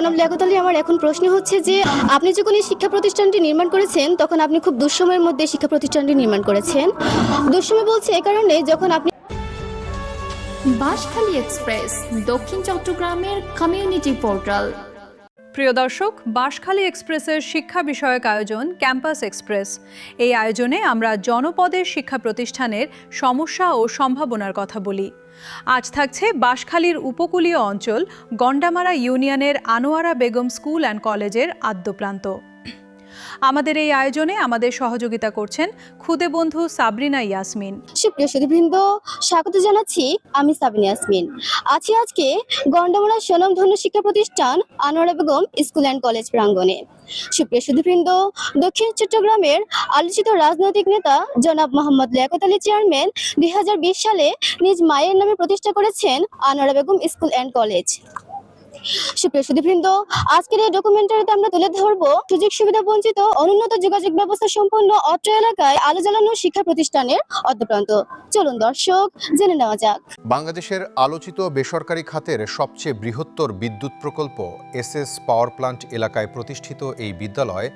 জনাব লিয়াকত আলী, আমার এখন প্রশ্ন হচ্ছে যে আপনি যখন এই শিক্ষা প্রতিষ্ঠানটি নির্মাণ করেছেন তখন আপনি খুব দুঃসময়ের মধ্যে শিক্ষা প্রতিষ্ঠানটি নির্মাণ করেছেন। দুঃসময় বলছে এ কারণে যখন আপনি বাঁশখালী এক্সপ্রেস দক্ষিণ চট্টগ্রামের কমিউনিটি পোর্টাল। প্রিয় দর্শক, বাঁশখালী এক্সপ্রেসের শিক্ষা বিষয়ক আয়োজন ক্যাম্পাস এক্সপ্রেস। এই আয়োজনে আমরা জনপদের শিক্ষা প্রতিষ্ঠানের সমস্যা ও সম্ভাবনার কথা বলি। আজ থাকছে বাঁশখালীর উপকূলীয় অঞ্চল গন্ডামারা ইউনিয়নের আনোয়ারা বেগম স্কুল অ্যান্ড কলেজের আদ্যপ্রান্ত। আমাদের এই আয়োজনে আমাদের সহযোগিতা করছেন খুদে বন্ধু সাবরিনা ইয়াসমিন। সুপ্রিয় সুধীবৃন্দ, স্বাগত জানাচ্ছি, আমি সাবিনা ইয়াসমিন। আজকে গন্ডামারা স্বনামধন্য শিক্ষা প্রতিষ্ঠান Anowara Begum school and college প্রাঙ্গণে। সুপ্রিয় সুধীবৃন্দ, দক্ষিণ চট্টগ্রামের আলোচিত রাজনৈতিক নেতা জনাব মোহাম্মদ লিয়াকত আলী চেয়ারম্যান 2020 সালে নিজ মায়ের নামে প্রতিষ্ঠা করেছেন Anowara Begum school and college. সুপ্রিয় সুধীবৃন্দ, আজকের এই ডকুমেন্টারিতে আমরা তুলে ধরবো সুযোগ সুবিধা বঞ্চিত অনুন্নত যোগাযোগ ব্যবস্থা সম্পন্ন অত্র এলাকায় আলো জ্বালানো শিক্ষা প্রতিষ্ঠানের অদ্যপ্রান্ত। চলুন দর্শক, জেনে নেওয়া যাক। বাংলাদেশের আলোচিত বেসরকারি খাতের সবচেয়ে বৃহত্তর বিদ্যুৎ প্রকল্প এসএস পাওয়ার প্ল্যান্ট এলাকায় প্রতিষ্ঠিত এই বিদ্যালয়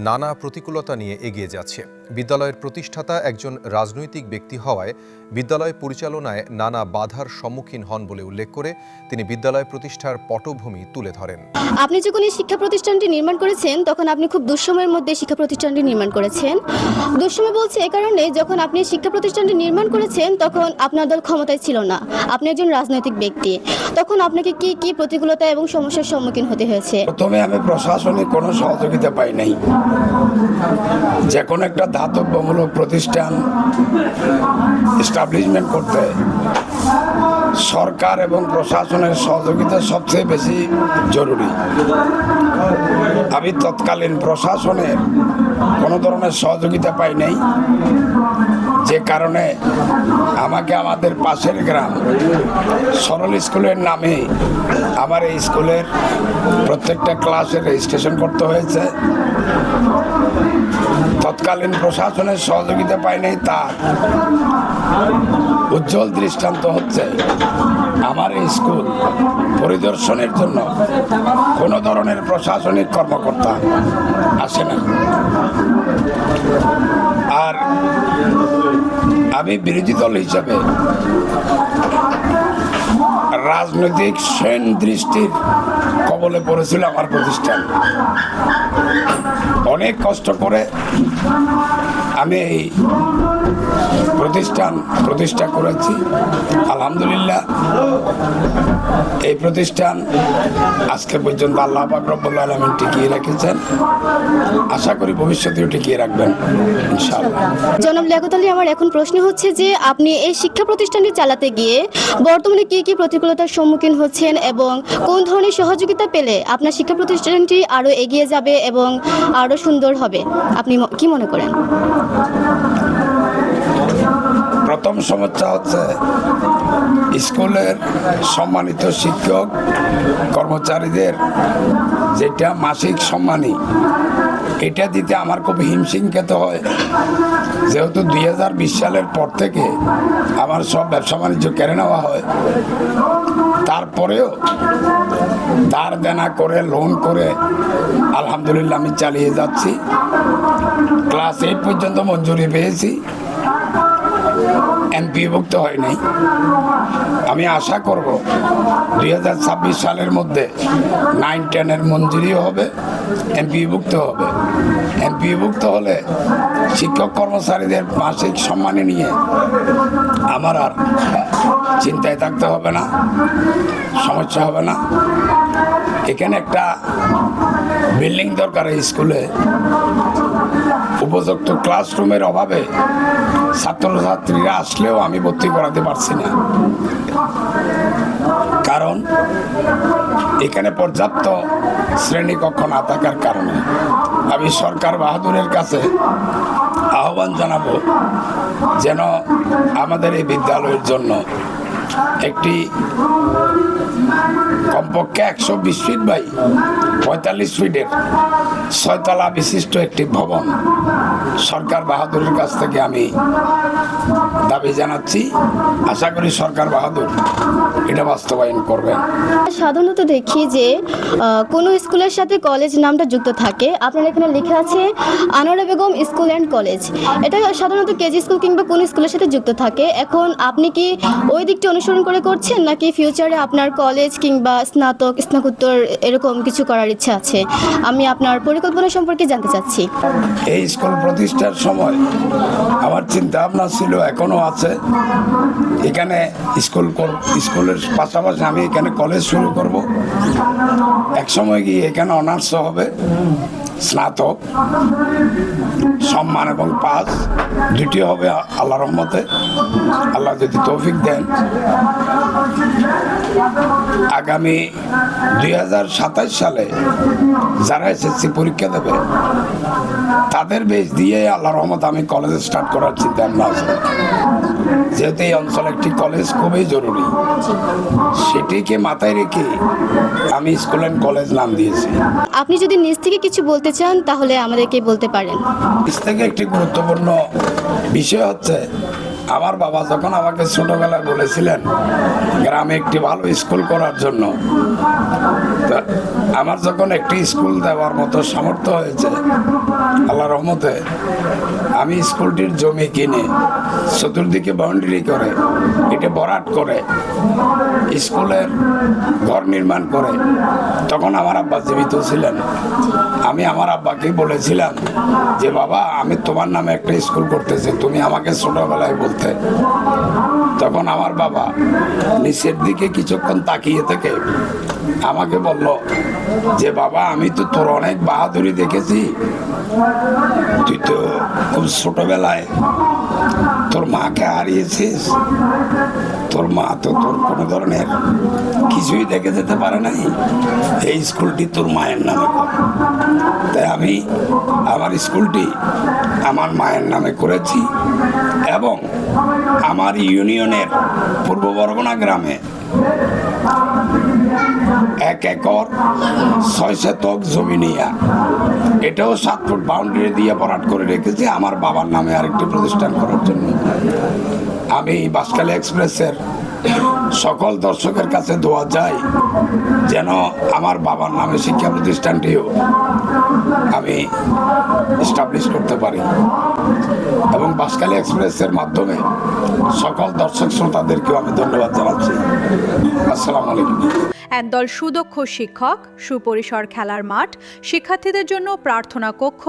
নানা প্রতিকূলতা নিয়ে এগিয়ে যাচ্ছে। বিদ্যালয়ের প্রতিষ্ঠাতা একজন রাজনৈতিক ব্যক্তি হওয়ায় বিদ্যালয় পরিচালনায় নানা বাধার সম্মুখীন হন বলে উল্লেখ করে তিনি বিদ্যালয় প্রতিষ্ঠার পটভূমি তুলে ধরেন। আপনি যখন এই শিক্ষা প্রতিষ্ঠানটি নির্মাণ করেছেন তখন আপনি খুব দুঃসময়ের মধ্যে শিক্ষা প্রতিষ্ঠানটি নির্মাণ করেছেন। দুঃসময় বলছে এ কারণে যখন আপনি শিক্ষা প্রতিষ্ঠানটি নির্মাণ করেছেন তখন আপনার দল ক্ষমতায় ছিল না, আপনি একজন রাজনৈতিক ব্যক্তি। তখন আপনাকে কি কি প্রতিকূলতা এবং সমস্যার সম্মুখীন হতে হয়েছে? প্রথমে আমি প্রশাসনিক কোনো সহযোগিতা পাই নাই। যে কোনো একটা ধাতব্যমূলক প্রতিষ্ঠান এস্টাবলিশমেন্ট করতে সরকার এবং প্রশাসনের সহযোগিতা সবচেয়ে বেশি জরুরি। আমি তৎকালীন প্রশাসনের কোনো ধরনের সহযোগিতা পাই নাই, যে কারণে আমাকে আমাদের পাশের গ্রাম সরল স্কুলের নামে আমার এই স্কুলের প্রত্যেকটা ক্লাসে রেজিস্ট্রেশন করতে হয়েছে। তৎকালীন প্রশাসনের সহযোগিতা পাই নাই, তার উজ্জ্বল দৃষ্টান্ত হচ্ছে আমার এই স্কুল পরিদর্শনের জন্য কোনো ধরনের প্রশাসনিক কর্মকর্তা আসে না। আর আমি বিরোধী দল হিসাবে রাজনৈতিক সেন দৃষ্টির কবলে পড়েছিল আমার প্রতিষ্ঠান। অনেক কষ্ট করে আমি এই প্রতিষ্ঠা করেছি। আলহামদুলিল্লাহ এই প্রতিষ্ঠান আজকে পর্যন্ত আল্লাহ পাক রব্বুল আলামিন টিকিয়ে রেখেছেন। আশা করি ভবিষ্যতেও টিকিয়ে রাখবেন ইনশাআল্লাহ। জনাব লিয়াকত আলী, আমার এখন প্রশ্ন হচ্ছে যে আপনি এই শিক্ষা প্রতিষ্ঠানটি চালাতে গিয়ে বর্তমানে কি কি প্রতিকূলতার সম্মুখীন হচ্ছেন এবং কোন ধরনের সহযোগিতা পেলে আপনার শিক্ষা প্রতিষ্ঠানটি আরো এগিয়ে যাবে এবং আরো সুন্দর হবে, আপনি কি মনে করেন? প্রথম সমস্যা হচ্ছে স্কুলের সম্মানিত শিক্ষক কর্মচারীদের যেটা মাসিক সম্মানী, এটা দিতে আমার খুব হিমশিম খেতে হয়। যেহেতু 2020 সালের পর থেকে আমার সব ব্যবসা বাণিজ্য কেড়ে নেওয়া হয়, তারপরেও ধার দেনা করে লোন করে আলহামদুলিল্লাহ আমি চালিয়ে যাচ্ছি। ক্লাস 8 পর্যন্ত মঞ্জুরি পেয়েছি, এমপিভুক্ত হয় নাই। আমি আশা করব 2026 সালের মধ্যে 9-10 মঞ্জুরিও হবে, এমপিভুক্ত হবে। এমপিভুক্ত হলে শিক্ষক কর্মচারীদের মাসিক সম্মানী নিয়ে আমার আর চিন্তায় থাকতে হবে না, সমস্যা হবে না। এখানে একটা বিল্ডিং দরকার। এই স্কুলে উপযুক্ত ক্লাসরুমের অভাবে ছাত্রছাত্রীরা আসলেও আমি ভর্তি করাতে পারছি না, কারণ এখানে পর্যাপ্ত শ্রেণীকক্ষ না থাকার কারণে। আমি সরকার বাহাদুরের কাছে আহ্বান জানাবো যেন আমাদের এই বিদ্যালয়ের জন্য একটি কমপক্ষে 120 ফিট বাই 45 ফিটের 6 তলা বিশিষ্ট একটি ভবন সরকার বাহাদুরের কাছ থেকে আমি দাবি জানাচ্ছি। আশা করি সরকার বাহাদুর এটা বাস্তবায়ন করবেন। সাধারণত দেখি যে কোনো স্কুলের সাথে কলেজ নামটা যুক্ত থাকে। আপনার এখানে লেখা আছে Anowara Begum school and college. এটা সাধারণত কেজি স্কুল কিংবা কোনো স্কুলের সাথে যুক্ত থাকে। এখন আপনি কি ওই দিকটি অনুসরণ করে করছেন, নাকি ফিউচারে আপনার কলেজ কিংবা স্নাতক স্নাতকোত্তর এরকম কিছু করার ইচ্ছা আছে? আমি আপনার পরিকল্পনা সম্পর্কে জানতে চাচ্ছি। এই স্কুল প্রতিষ্ঠার সময় আমার চিন্তা ভাবনা ছিল, এখনো আছে, এখানে স্কুলের পাশাপাশি আমি এখানে কলেজ শুরু করব। এক সময় গিয়ে এখানে অনার্স হবে, স্নাতক সম্মান এবং পাস দুটি হবে আল্লাহর রহমতে, আল্লাহ যদি তৌফিক দেন। আগামী 2027 সালে যারা এসএসসি পরীক্ষা দেবে তাদের বেস দিয়ে আল্লাহর রহমত আমি কলেজ স্টার্ট করার চিন্তা ভাবনা আছে। যেহেতু এই অঞ্চলে একটি কলেজ খুবই জরুরি, সেটিকে মাথায় রেখে আমি স্কুল অ্যান্ড কলেজ নাম দিয়েছি। আপনি যদি নিজ থেকে কিছু বলতে চান তাহলে আমাদেরকে বলতে পারেন। নিজ থেকে একটি গুরুত্বপূর্ণ বিষয় হচ্ছে, আমার বাবা যখন আমাকে ছোটবেলায় বলেছিলেন গ্রামে একটি ভালো স্কুল করার জন্য, তো আমার যখন একটি স্কুল দেওয়ার মতো সামর্থ্য হয়েছে আল্লাহর রহমতে, আমি স্কুলটির জমি কিনে চতুর্দিকে বাউন্ডারি করে এটা ভরাট করে স্কুলের ঘর নির্মাণ করে, তখন আমার আব্বা জীবিত ছিলেন। আমি আমার আব্বাকে বলেছিলাম যে বাবা, আমি তোমার নামে একটা স্কুল করতেছি, তুমি আমাকে ছোটবেলায় বলতে। তখন আমার বাবা নিচের দিকে কিছুক্ষণ তাকিয়ে থেকে আমাকে বলল যে বাবা, আমি তো তোর অনেক বাহাদুরি দেখেছি, তুই তো খুব ছোটবেলায় তোর মাকে হারিয়েছিস, তোর মা তো তোর কোনো ধরনের কিছুই দেখে যেতে পারে নাই, এই স্কুলটি তোর মায়ের নামে কর। তাই আমি আমার স্কুলটি আমার মায়ের নামে করেছি এবং আমার ইউনিয়নের পূর্ব বরগুনা গ্রামে 1 একর 6 শতক জমি নিয়ে এটাও 7 ফুট বাউন্ডারি দিয়ে ভরাট করে রেখেছি আমার বাবার নামে আরেকটি প্রতিষ্ঠান করার জন্য। আমি বাঁশখালী এক্সপ্রেসের সকল দর্শকের কাছে দোয়া চাই যেন আমার বাবার নামে শিক্ষা প্রতিষ্ঠানটিও আমি এস্টাবলিশ করতে পারি এবং বাঁশখালী এক্সপ্রেসের মাধ্যমে সকল দর্শক শ্রোতাদেরকেও আমি ধন্যবাদ জানাচ্ছি। আসসালামু আলাইকুম। একদল সুদক্ষ শিক্ষক, সুপরিসর খেলার মাঠ, শিক্ষার্থীদের জন্য প্রার্থনা কক্ষ,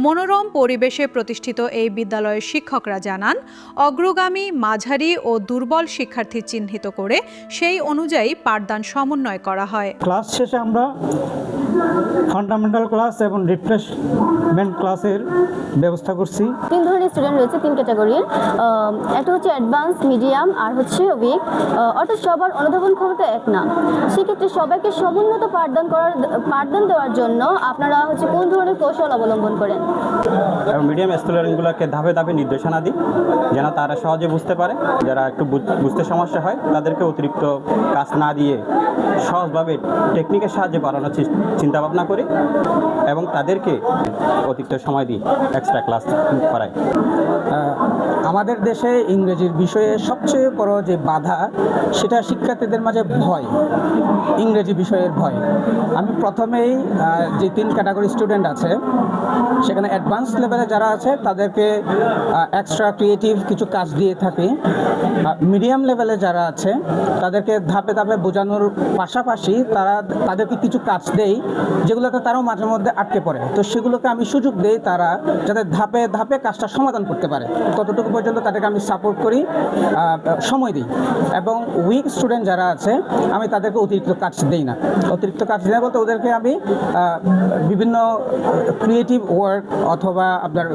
মনোরম পরিবেশে প্রতিষ্ঠিত এই বিদ্যালয়ের শিক্ষকরা জানান, অগ্রগামী, মাঝারি ও দুর্বল শিক্ষার্থী চিহ্নিত করে সেই অনুযায়ী পাঠদান সমন্বয় করা হয়। ক্লাস শেষে আমরা ফান্ডামেন্টাল ক্লাস এবং রিফ্রেশমেন্ট ক্লাসের ব্যবস্থা করছি। 3 ধরনের স্টুডেন্ট রয়েছে, 3 ক্যাটাগরির। একটা হচ্ছে অ্যাডভান্স, মিডিয়াম আর হচ্ছে উইক। অর্থাৎ সবার অনুধাবন ক্ষমতা এক না। সেক্ষেত্রে সবাইকে সমুন্নত পাঠদান দেওয়ার জন্য আপনারা হচ্ছে কোন ধরনের কৌশল অবলম্বন করেন? এবং মিডিয়াম স্টুডেন্টগুলোকে ধাপে ধাপে নির্দেশনা দিই যেন তারা সহজে বুঝতে পারে। যারা একটু বুঝতে সমস্যা হয় তাদেরকে অতিরিক্ত কাজ না দিয়ে সহজভাবে টেকনিকের সাহায্যে পড়ানোর চিন্তা ভাবনা করি এবং তাদেরকে অতিরিক্ত সময় দিই, এক্সট্রা ক্লাস করাই। আমাদের দেশে ইংরেজির বিষয়ে সবচেয়ে বড় যে বাধা, সেটা শিক্ষার্থীদের মাঝে ভয়, ইংরেজি বিষয়ের ভয়। আমি প্রথমেই যে 3 ক্যাটাগরি স্টুডেন্ট আছে সেখানে অ্যাডভান্স লেভেলে যারা আছে তাদেরকে এক্সট্রা ক্রিয়েটিভ কিছু কাজ দিয়ে থাকি। মিডিয়াম লেভেলে যারা আছে তাদেরকে ধাপে ধাপে বোঝানোর পাশাপাশি তাদেরকে কিছু কাজ দেই যেগুলোতে তারাও মাঝে মধ্যে আটকে পড়ে। তো সেগুলোকে আমি সুযোগ দেই তারা যাতে ধাপে ধাপে কাজটা সমাধান করতে পারে, ততটুকু পর্যন্ত তাদেরকে আমি সাপোর্ট করি, সময় দিই। এবং উইক স্টুডেন্ট যারা আছে আমি তাদেরকে অতিরিক্ত কাজ দেই না। অতিরিক্ত কাজ দেওয়া বলতে ওদেরকে আমি বিভিন্ন ক্রিয়েটিভ ওয়ার্ক অথবা আপনার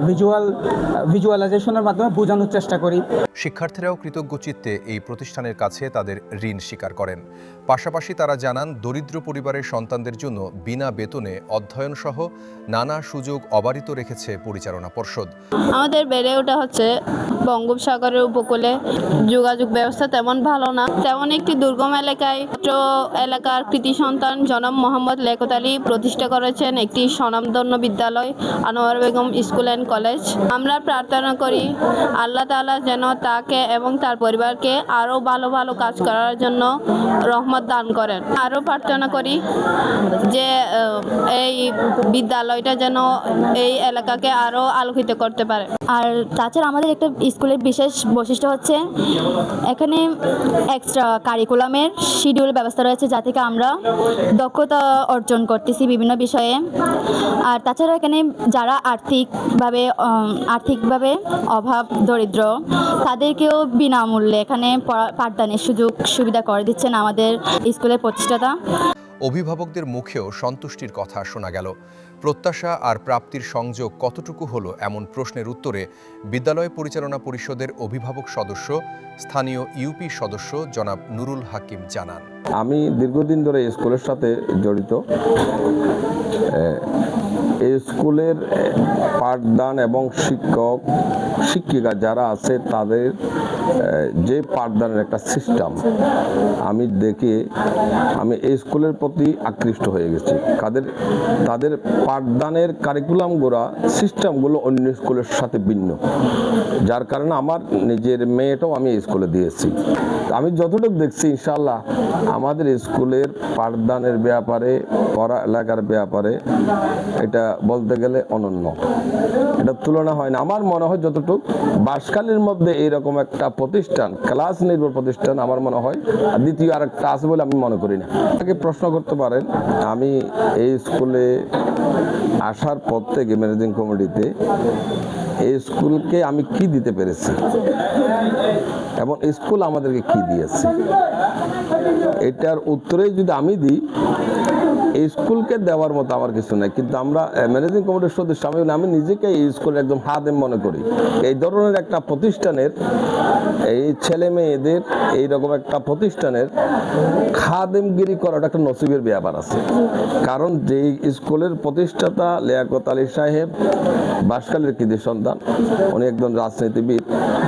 ভিজুয়ালাইজেশনের মাধ্যমে বোঝানোর চেষ্টা করি। শিক্ষার্থীরাও কৃতজ্ঞ চিত্তে এই প্রতিষ্ঠানের কাছে তাদের ঋণ স্বীকার করেন। পাশাপাশি তারা জানান দরিদ্র পরিবারের সন্তানদের জন্য বিনা বেতনে অধ্যয়নসহ নানা সুযোগ অবারিত রেখেছে পরিচালনা পর্ষদ। আমাদের বেড়ে ওঠা হচ্ছে বঙ্গোপসাগরের উপকূলে, যোগাযোগ ব্যবস্থা তেমন ভালো না। তেমন একটি দুর্গম এলাকায় এলাকার কৃতি সন্তান জনাব মোহাম্মদ লিয়াকত আলী প্রতিষ্ঠা করেছেন একটি স্বনামধন্য বিদ্যালয় Anowara Begum school and college. আমরা প্রার্থনা করি আল্লাহ তাআলা যেন তাকে এবং তার পরিবারকে আরও ভালো ভালো কাজ করার জন্য রহমত দান করেন। আরও প্রার্থনা করি যে এই বিদ্যালয়টা যেন এই এলাকাকে আরও আলোকিত করতে পারে। আর তাছাড়া আমাদের একটা স্কুলের বিশেষ বৈশিষ্ট্য হচ্ছে এখানে এক্সট্রা কারিকুলামের শিডিউল ব্যবস্থা রয়েছে, যা থেকে আমরা দক্ষতা অর্জন করতেছি বিভিন্ন বিষয়ে। আর তাছাড়া এখানে যারা আর্থিকভাবে অভাব দরিদ্র তাদেরকেও বিনামূল্যে এখানে পাঠদানের সুযোগ সুবিধা করে দিচ্ছেন আমাদের স্কুলের প্রতিষ্ঠাতা। অভিভাবকদের মুখেও সন্তুষ্টির কথা শোনা গেল। প্রত্যাশা আর প্রাপ্তির সংযোগ কতটুকু হলো এমন প্রশ্নের উত্তরে বিদ্যালয় পরিচালনা পরিষদের অভিভাবক সদস্য, স্থানীয় ইউপি সদস্য জনাব নুরুল হাকিম জানান, আমি দীর্ঘদিন ধরে এই স্কুলের সাথে জড়িত। এই স্কুলের পাঠদান এবং শিক্ষক শিক্ষিকা যারা আছে তাদের যে পাঠদানের একটা সিস্টেম আমি দেখে আমি এই স্কুলের প্রতি আকৃষ্ট হয়ে গেছি। তাদের পাঠদানের কারিকুলামগুলো সিস্টেমগুলো অন্য স্কুলের সাথে ভিন্ন, যার কারণে আমার নিজের মেয়েটাও আমি এই স্কুলে দিয়েছি। আমি যতটুকু দেখছি ইনশাআল্লাহ আমাদের স্কুলের পাঠদানের ব্যাপারে, পড়ালেখার ব্যাপারে এটা বলতে গেলে অনন্য, এটা তুলনা হয় না। আমার মনে হয় যতটুকু বাঁশখালীর মধ্যে এইরকম একটা প্রতিষ্ঠান, ক্লাস নির্ভর প্রতিষ্ঠান আমার মনে হয় দ্বিতীয় আরেকটা আছে বলে আমি মনে করি না। তাকে প্রশ্ন করতে পারেন আমি এই স্কুলে আসার পর থেকে ম্যানেজিং কমিটিতে এই স্কুলকে আমি কি দিতে পেরেছি এবং স্কুল আমাদেরকে কি দিয়েছে, এটার উত্তরে যদি আমি দিই এই স্কুলকে দেওয়ার মতো আমার কিছু নাই। কিন্তু আমরা ম্যানেজিং কমিটির সদস্য আমি নিজেকে এই স্কুলের একদম হাদেম মনে করি। এই ধরনের একটা প্রতিষ্ঠানের, এই ছেলে মেয়েদের এইরকম একটা প্রতিষ্ঠানের খাদেমগিরি করাটা একটা নসিবের ব্যাপার আছে। কারণ যেই স্কুলের প্রতিষ্ঠাতা লিয়াকত আলী সাহেব বাঁশখালীর কৃতি সন্তান, উনি একজন রাজনীতিবিদ।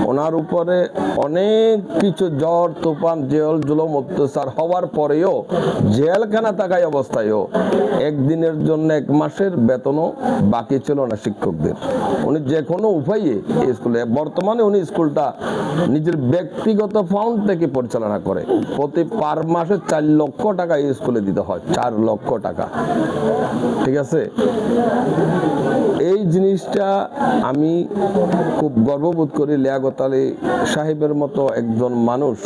ওনার উপরে অনেক কিছু ঝড় তুফান জেল জুলুম অত্যাচার হওয়ার পরেও জেলখানা থাকায় অবস্থায়ও একদিনের জন্য 1 মাসের বেতনও বাকি ছিল না শিক্ষকদের। উনি যে কোনো উপায়ে এই স্কুলে, বর্তমানে উনি স্কুলটা নিজের ব্যক্তিগত ফান্ড থেকে পরিচালনা করে। প্রতি পার মাসে 4 লক্ষ টাকা এই স্কুলে দিতে হয়, 4 লক্ষ টাকা। ঠিক আছে, এই জিনিসটা আমি খুব গর্ববোধ করি। লিয়াকত আলী সাহেবের মতো একজন মানুষ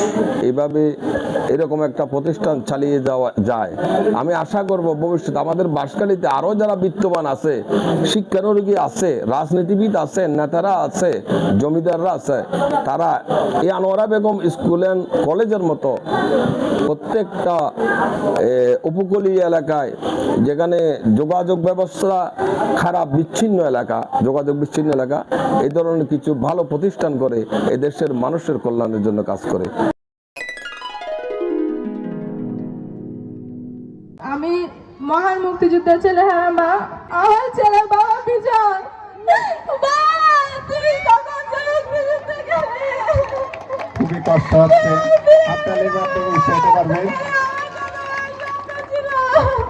এইভাবে এরকম একটা প্রতিষ্ঠান চালিয়ে যাওয়া যায়। আমি আশা করব ভবিষ্যতে আমাদের বাঁশখালীতে আরো যারা বিত্তবান আছে, শিক্ষানুরাগী আছে, রাজনীতিবিদ আছে, নেতারা আছে, জমিদাররা আছে, তারা এই আনোয়ারা বেগম স্কুল অ্যান্ড কলেজের মতো প্রত্যেকটা উপকূলীয় এলাকায় যেখানে যোগাযোগ ব্যবস্থা খারাপ, বিচ্ছিন্ন এলাকা, যোগাযোগ বিচ্ছিন্ন এলাকা, এই ধরনের কিছু ভালো প্রতিষ্ঠান করে এই দেশের মানুষের কল্যাণের জন্য কাজ করে। আমি মহান মুক্তিযুদ্ধের ছেলে, হ্যাঁ মা, আমার ছেলে বাবা বিজয়, খুবই কষ্ট হচ্ছে, পারবেন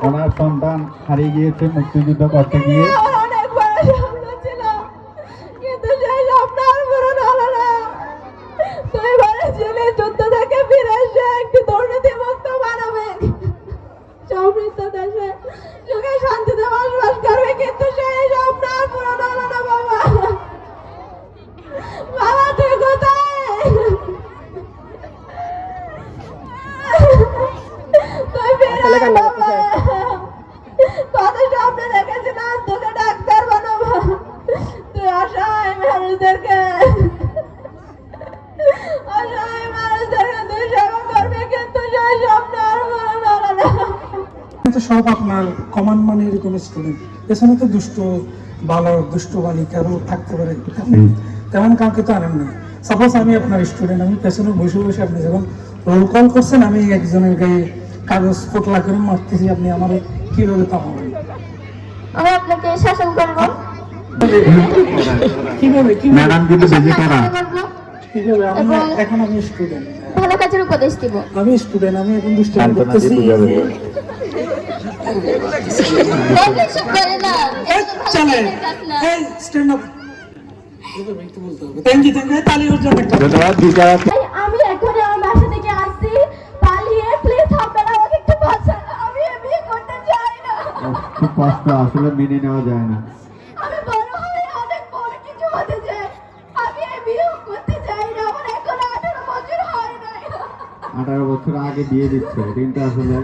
ওনার সন্তান হারিয়ে গিয়েছে মুক্তিযুদ্ধ করতে গিয়ে। কিন্তু সেই স্বপ্ন আর পূরণ হলো না। তুই বলেছিলি যুদ্ধ থেকে ফিরে এসে একটি দুর্নীতিমুক্ত মানবিক সমৃদ্ধ দেশে সুখে শান্তিতে বসবাস করবে, কিন্তু সেই স্বপ্ন আর পূরণ হলো না। বাবা, বাবা তুই কোথায়? তুই ফিরে বাবা, কত স্বপ্ন দেখেছিলাম তোকে ডাক্তার বানাবো, তুই অসহায় মানুষদেরকে তুই সেবা করবি, কিন্তু সেই স্বপ্ন আর পূরণ হলো না। সব আপনার কমান মানে এরকম স্টুডেন্ট, পেছনে তো দুষ্ট বালক, দুষ্ট বালিকা থাকতে পারে, তেমন কাউকে তো আনেন না। সাপোজ আমি আপনার স্টুডেন্ট, আমি পেছনে বসে বসে আপনি যখন রোল কল করছেন আমি একজনের গায়ে কাগজ পোটলা করে মারতেছি, আপনি আমার কিভাবে থামাবেন? আমি আপনাকে শাসন করবো। কিভাবে ম্যাডাম কিন্তু বেঁচে করা কিভাবে? আমি এখন আমি স্টুডেন্ট, ভালো কাজের উপদেশ দিব। আমি স্টুডেন্ট, আমি এখন দুষ্টামি করতেছি। এসব করে না, চলে এই স্ট্যান্ড আপ। একটু বলতে হবে। থ্যাংক ইউ তালি ওর জন্য একটা আমি এখনই আমার বাসা থেকে আসছি পালিয়ে, প্লিজ আপনারা আমাকে একটু বাঁচান, আমি বিয়ে করতে চাই না। খুব কষ্ট, আসলে মেনে নেওয়া যায় না। আমি বড় হয়ে অনেক বড় কিছু হতে চাই, আমি বিয়ে করতে চাই না। আমার এখন 18 বছর হয় নাই। 18 বছর আগে দিয়ে দিচ্ছে, কিন্তু আসলে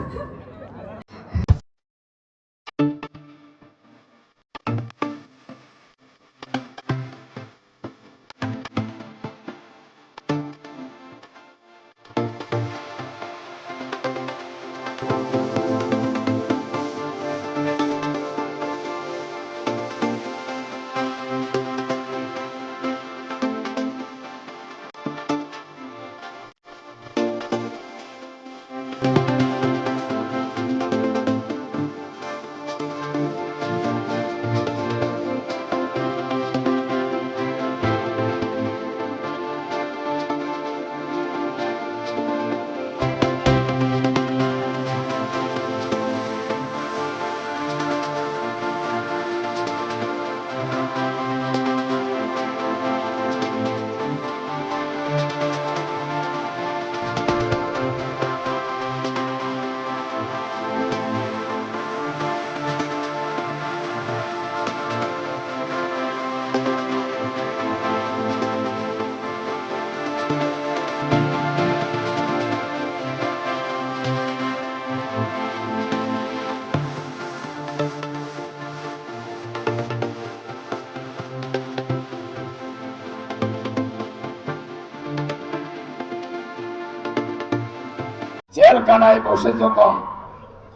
জেলখানায় বসে যখন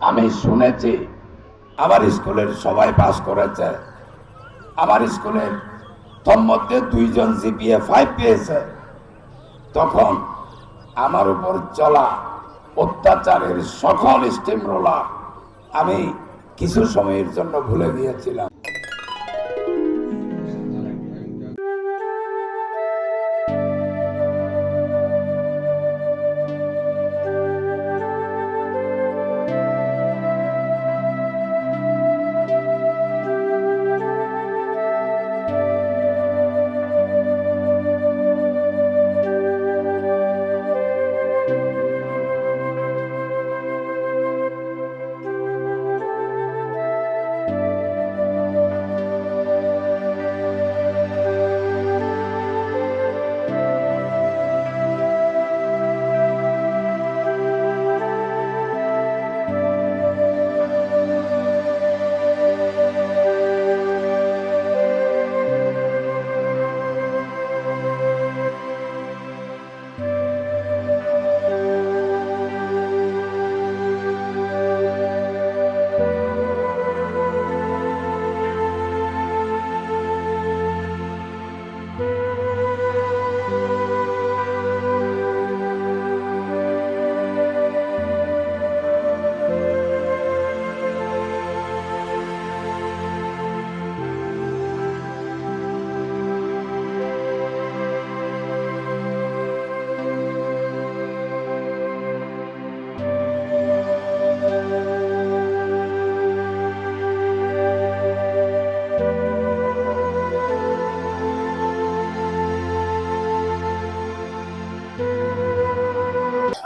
আমি শুনেছি আমার স্কুলের সবাই পাস করেছে, আমার স্কুলের তোর মধ্যে 2 জন জিপিএ 5 পেয়েছে, তখন আমার উপর চলা অত্যাচারের সকল স্টিম রোলার আমি কিছু সময়ের জন্য ভুলে গিয়েছিলাম।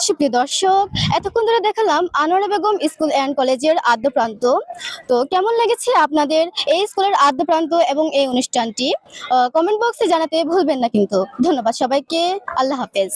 সুপ্রিয় দর্শক, এতক্ষণ ধরে দেখালাম আনোয়ারা বেগম স্কুল অ্যান্ড কলেজের আদ্য প্রান্ত। তো কেমন লেগেছে আপনাদের এই স্কুলের আদ্য প্রান্ত এবং এই অনুষ্ঠানটি কমেন্ট বক্সে জানাতে ভুলবেন না কিন্তু। ধন্যবাদ সবাইকে, আল্লাহ হাফেজ।